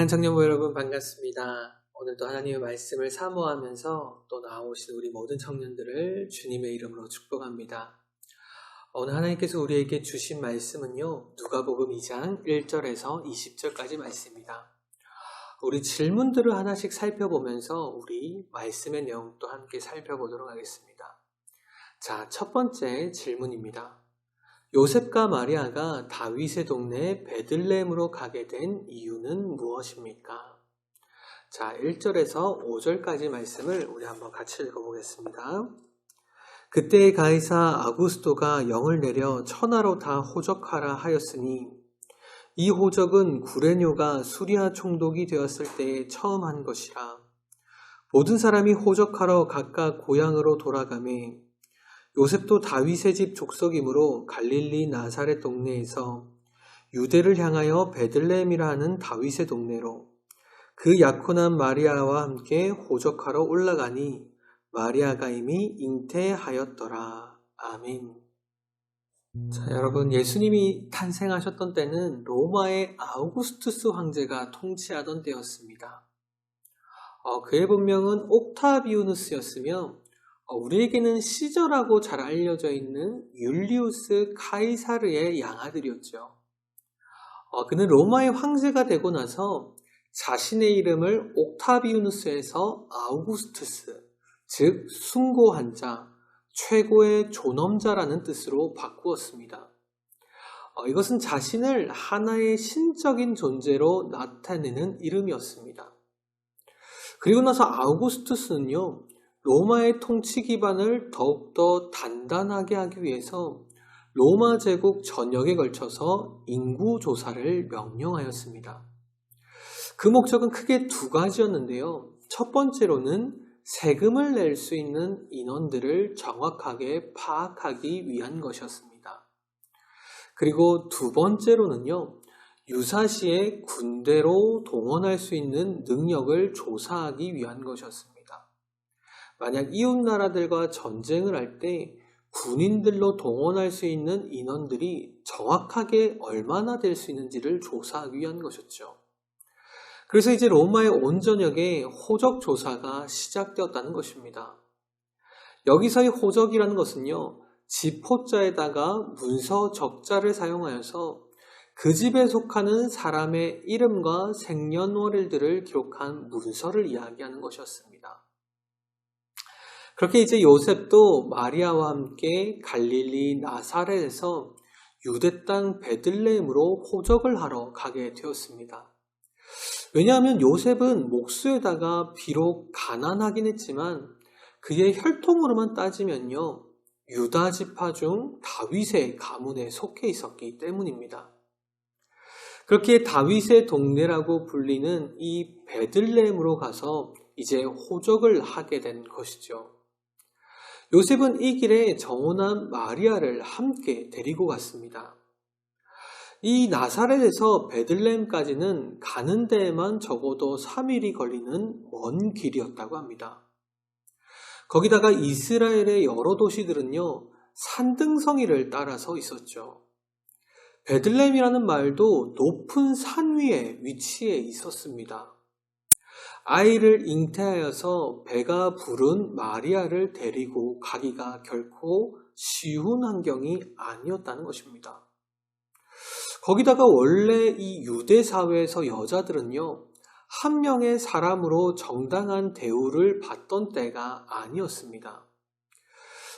사랑하는 청년부 여러분 반갑습니다. 오늘도 하나님의 말씀을 사모하면서 또 나오신 우리 모든 청년들을 주님의 이름으로 축복합니다. 오늘 하나님께서 우리에게 주신 말씀은요, 누가복음 2장 1절에서 20절까지 말씀입니다. 우리 질문들을 하나씩 살펴보면서 우리 말씀의 내용도 함께 살펴보도록 하겠습니다. 자, 첫 번째 질문입니다. 요셉과 마리아가 다윗의 동네 베들레헴으로 가게 된 이유는 무엇입니까? 자, 1절에서 5절까지 말씀을 우리 한번 같이 읽어보겠습니다. 그때 가이사 아구스토가 영을 내려 천하로 다 호적하라 하였으니 이 호적은 구레뇨가 수리아 총독이 되었을 때에 처음 한 것이라. 모든 사람이 호적하러 각각 고향으로 돌아가매 요셉도 다윗의 집 족속이므로 갈릴리 나사렛 동네에서 유대를 향하여 베들레헴이라 하는 다윗의 동네로 그 약혼한 마리아와 함께 호적하러 올라가니 마리아가 이미 잉태하였더라. 아멘. 자, 여러분, 예수님이 탄생하셨던 때는 로마의 아우구스투스 황제가 통치하던 때였습니다. 그의 본명은 옥타비우누스였으며 우리에게는 시저라고 잘 알려져 있는 율리우스 카이사르의 양아들이었죠. 그는 로마의 황제가 되고 나서 자신의 이름을 옥타비우누스에서 아우구스투스, 즉 숭고한 자, 최고의 존엄자라는 뜻으로 바꾸었습니다. 이것은 자신을 하나의 신적인 존재로 나타내는 이름이었습니다. 그리고 나서 아우구스투스는요, 로마의 통치 기반을 더욱더 단단하게 하기 위해서 로마 제국 전역에 걸쳐서 인구 조사를 명령하였습니다. 그 목적은 크게 두 가지였는데요. 첫 번째로는 세금을 낼 수 있는 인원들을 정확하게 파악하기 위한 것이었습니다. 그리고 두 번째로는요, 유사시에 군대로 동원할 수 있는 능력을 조사하기 위한 것이었습니다. 만약 이웃 나라들과 전쟁을 할 때 군인들로 동원할 수 있는 인원들이 정확하게 얼마나 될 수 있는지를 조사하기 위한 것이었죠. 그래서 이제 로마의 온 전역에 호적 조사가 시작되었다는 것입니다. 여기서의 호적이라는 것은요, 집호자에다가 문서 적자를 사용하여서 그 집에 속하는 사람의 이름과 생년월일들을 기록한 문서를 이야기하는 것이었습니다. 그렇게 이제 요셉도 마리아와 함께 갈릴리 나사렛에서 유대 땅 베들레헴으로 호적을 하러 가게 되었습니다. 왜냐하면 요셉은 목수에다가 비록 가난하긴 했지만 그의 혈통으로만 따지면요, 유다 지파 중 다윗의 가문에 속해 있었기 때문입니다. 그렇게 다윗의 동네라고 불리는 이 베들레헴으로 가서 이제 호적을 하게 된 것이죠. 요셉은 이 길에 정혼한 마리아를 함께 데리고 갔습니다. 이 나사렛에서 베들레헴까지는 가는 데에만 적어도 3일이 걸리는 먼 길이었다고 합니다. 거기다가 이스라엘의 여러 도시들은요, 산등성이를 따라서 있었죠. 베들레헴이라는 말도 높은 산 위에 위치해 있었습니다. 아이를 잉태하여서 배가 부른 마리아를 데리고 가기가 결코 쉬운 환경이 아니었다는 것입니다. 거기다가 원래 이 유대 사회에서 여자들은요, 한 명의 사람으로 정당한 대우를 받던 때가 아니었습니다.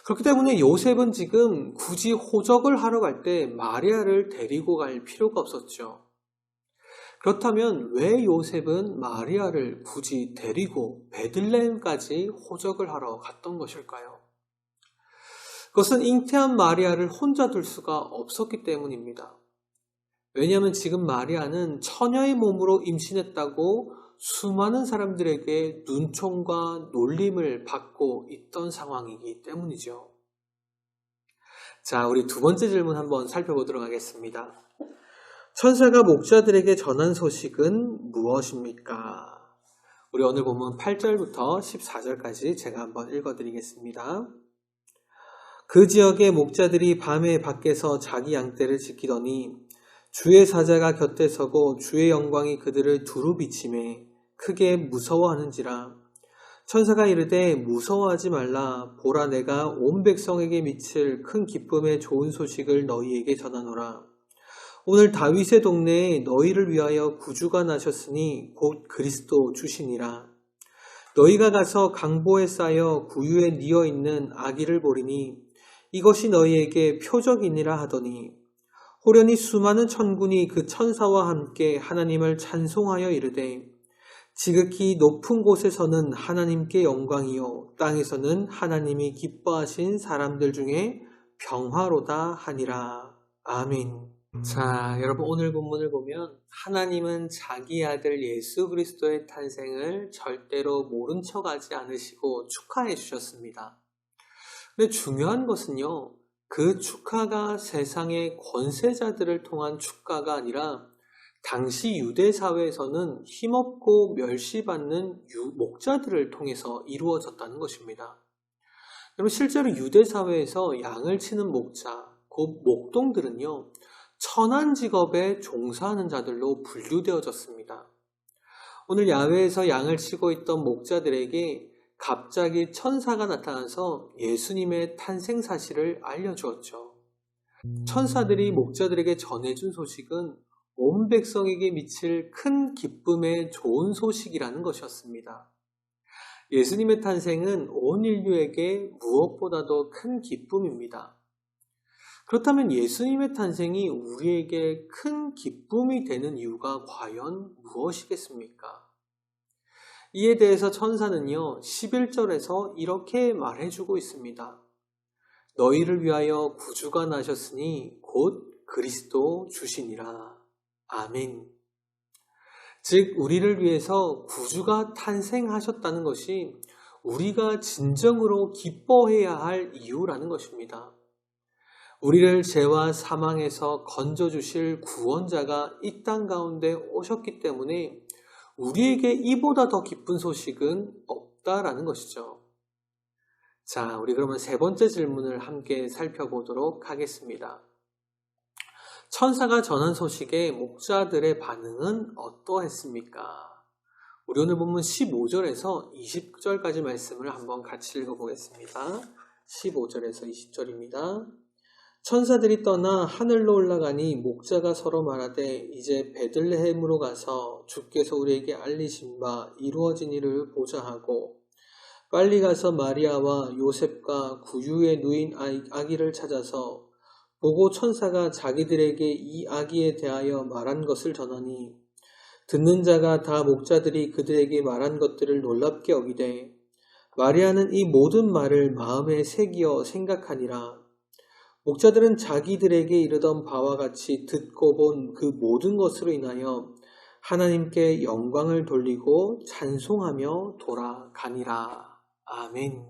그렇기 때문에 요셉은 지금 굳이 호적을 하러 갈 때 마리아를 데리고 갈 필요가 없었죠. 그렇다면 왜 요셉은 마리아를 굳이 데리고 베들레헴까지 호적을 하러 갔던 것일까요? 그것은 잉태한 마리아를 혼자 둘 수가 없었기 때문입니다. 왜냐하면 지금 마리아는 처녀의 몸으로 임신했다고 수많은 사람들에게 눈총과 놀림을 받고 있던 상황이기 때문이죠. 자, 우리 두 번째 질문 한번 살펴보도록 하겠습니다. 천사가 목자들에게 전한 소식은 무엇입니까? 우리 오늘 본문 8절부터 14절까지 제가 한번 읽어드리겠습니다. 그 지역의 목자들이 밤에 밖에서 자기 양떼를 지키더니 주의 사자가 곁에 서고 주의 영광이 그들을 두루 비치매 크게 무서워하는지라. 천사가 이르되 무서워하지 말라. 보라, 내가 온 백성에게 미칠 큰 기쁨의 좋은 소식을 너희에게 전하노라. 오늘 다윗의 동네에 너희를 위하여 구주가 나셨으니 곧 그리스도 주시니라. 너희가 가서 강보에 쌓여 구유에 뉘어 있는 아기를 보리니 이것이 너희에게 표적이니라 하더니, 호련히 수많은 천군이 그 천사와 함께 하나님을 찬송하여 이르되, 지극히 높은 곳에서는 하나님께 영광이요 땅에서는 하나님이 기뻐하신 사람들 중에 평화로다 하니라. 아멘. 자, 여러분, 오늘 본문을 보면 하나님은 자기 아들 예수 그리스도의 탄생을 절대로 모른 척하지 않으시고 축하해 주셨습니다. 근데 중요한 것은요, 그 축하가 세상의 권세자들을 통한 축가가 아니라 당시 유대 사회에서는 힘없고 멸시받는 목자들을 통해서 이루어졌다는 것입니다. 여러분, 실제로 유대 사회에서 양을 치는 목자, 곧 목동들은요, 천한 직업에 종사하는 자들로 분류되어졌습니다. 오늘 야외에서 양을 치고 있던 목자들에게 갑자기 천사가 나타나서 예수님의 탄생 사실을 알려주었죠. 천사들이 목자들에게 전해준 소식은 온 백성에게 미칠 큰 기쁨의 좋은 소식이라는 것이었습니다. 예수님의 탄생은 온 인류에게 무엇보다도 큰 기쁨입니다. 그렇다면 예수님의 탄생이 우리에게 큰 기쁨이 되는 이유가 과연 무엇이겠습니까? 이에 대해서 천사는요, 11절에서 이렇게 말해주고 있습니다. 너희를 위하여 구주가 나셨으니 곧 그리스도 주시니라. 아멘. 즉, 우리를 위해서 구주가 탄생하셨다는 것이 우리가 진정으로 기뻐해야 할 이유라는 것입니다. 우리를 죄와 사망에서 건져주실 구원자가 이 땅 가운데 오셨기 때문에 우리에게 이보다 더 기쁜 소식은 없다라는 것이죠. 자, 우리 그러면 세 번째 질문을 함께 살펴보도록 하겠습니다. 천사가 전한 소식에 목자들의 반응은 어떠했습니까? 우리 오늘 본문 15절에서 20절까지 말씀을 한번 같이 읽어보겠습니다. 15절에서 20절입니다. 천사들이 떠나 하늘로 올라가니 목자가 서로 말하되 이제 베들레헴으로 가서 주께서 우리에게 알리신 바 이루어진 일을 보자 하고, 빨리 가서 마리아와 요셉과 구유에 누인 아기를 찾아서 보고 천사가 자기들에게 이 아기에 대하여 말한 것을 전하니, 듣는 자가 다 목자들이 그들에게 말한 것들을 놀랍게 여기되 마리아는 이 모든 말을 마음에 새기어 생각하니라. 목자들은 자기들에게 이르던 바와 같이 듣고 본 그 모든 것으로 인하여 하나님께 영광을 돌리고 찬송하며 돌아가니라. 아멘.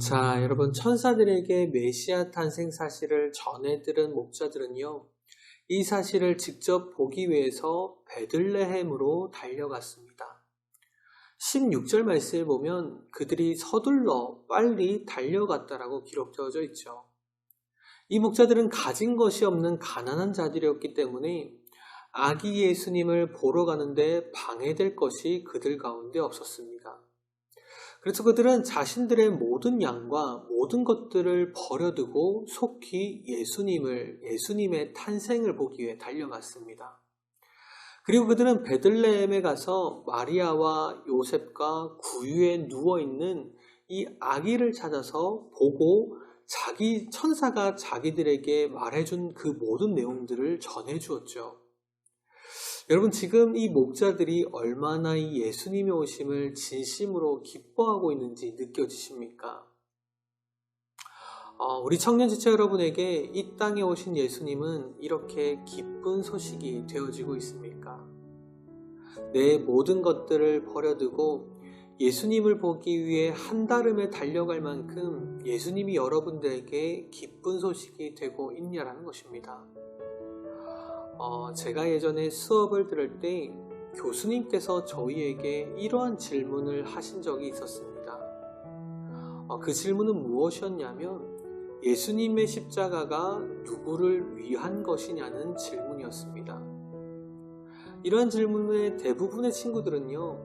자, 여러분, 천사들에게 메시아 탄생 사실을 전해 들은 목자들은요, 이 사실을 직접 보기 위해서 베들레헴으로 달려갔습니다. 16절 말씀을 보면 그들이 서둘러 빨리 달려갔다라고 기록되어져 있죠. 이 목자들은 가진 것이 없는 가난한 자들이었기 때문에 아기 예수님을 보러 가는데 방해될 것이 그들 가운데 없었습니다. 그래서 그들은 자신들의 모든 양과 모든 것들을 버려두고 속히 예수님의 탄생을 보기 위해 달려갔습니다. 그리고 그들은 베들레헴에 가서 마리아와 요셉과 구유에 누워있는 이 아기를 찾아서 보고 천사가 자기들에게 말해준 그 모든 내용들을 전해주었죠. 여러분, 지금 이 목자들이 얼마나 이 예수님의 오심을 진심으로 기뻐하고 있는지 느껴지십니까? 우리 청년지체 여러분에게 이 땅에 오신 예수님은 이렇게 기쁜 소식이 되어지고 있습니까? 내 모든 것들을 버려두고 예수님을 보기 위해 한달음에 달려갈 만큼 예수님이 여러분들에게 기쁜 소식이 되고 있냐라는 것입니다. 제가 예전에 수업을 들을 때 교수님께서 저희에게 이러한 질문을 하신 적이 있었습니다. 그 질문은 무엇이었냐면, 예수님의 십자가가 누구를 위한 것이냐는 질문이었습니다. 이러한 질문의 대부분의 친구들은요,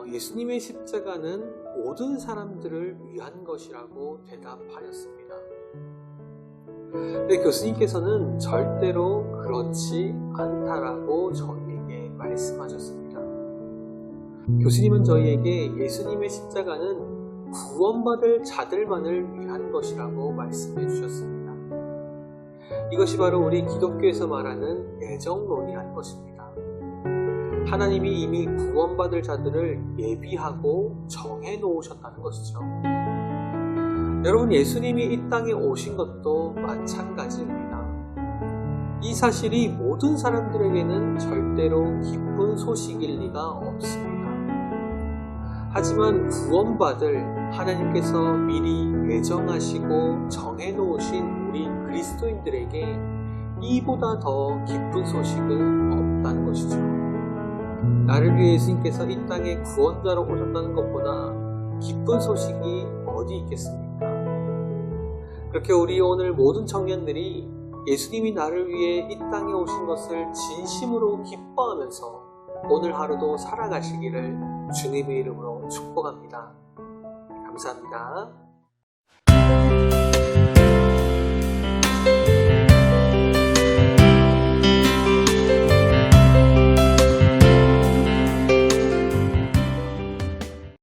예수님의 십자가는 모든 사람들을 위한 것이라고 대답하였습니다. 근데 교수님께서는 절대로 그렇지 않다라고 저희에게 말씀하셨습니다. 교수님은 저희에게 예수님의 십자가는 구원받을 자들만을 위한 것이라고 말씀해 주셨습니다. 이것이 바로 우리 기독교에서 말하는 애정론이라는 것입니다. 하나님이 이미 구원받을 자들을 예비하고 정해 놓으셨다는 것이죠. 여러분, 예수님이 이 땅에 오신 것도 마찬가지입니다. 이 사실이 모든 사람들에게는 절대로 기쁜 소식일 리가 없습니다. 하지만 구원받을 하나님께서 미리 예정하시고 정해놓으신 우리 그리스도인들에게 이보다 더 기쁜 소식은 없다는 것이죠. 나를 위해 예수님께서 이 땅에 구원자로 오셨다는 것보다 기쁜 소식이 어디 있겠습니까? 그렇게 우리 오늘 모든 청년들이 예수님이 나를 위해 이 땅에 오신 것을 진심으로 기뻐하면서 오늘 하루도 살아가시기를 주님의 이름으로 축복합니다. 감사합니다.